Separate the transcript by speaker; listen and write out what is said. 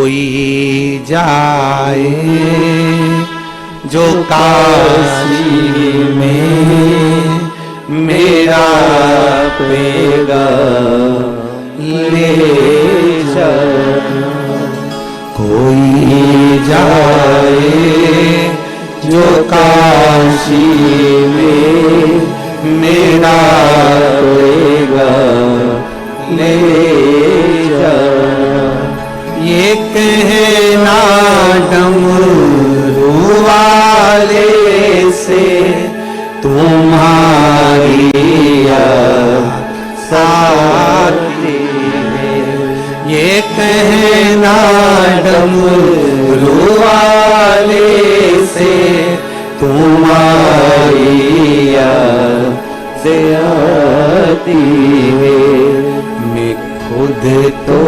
Speaker 1: कोई जाए जो काशी में मेरा पेगा ले चल। कोई जाए जो काशी में मेरा पेगा ले चल। ये कहना डमरू वाले से तुम्हारी साथी है। ये कहना डमरू वाले से तुम्हारी आती है। मैं खुद तो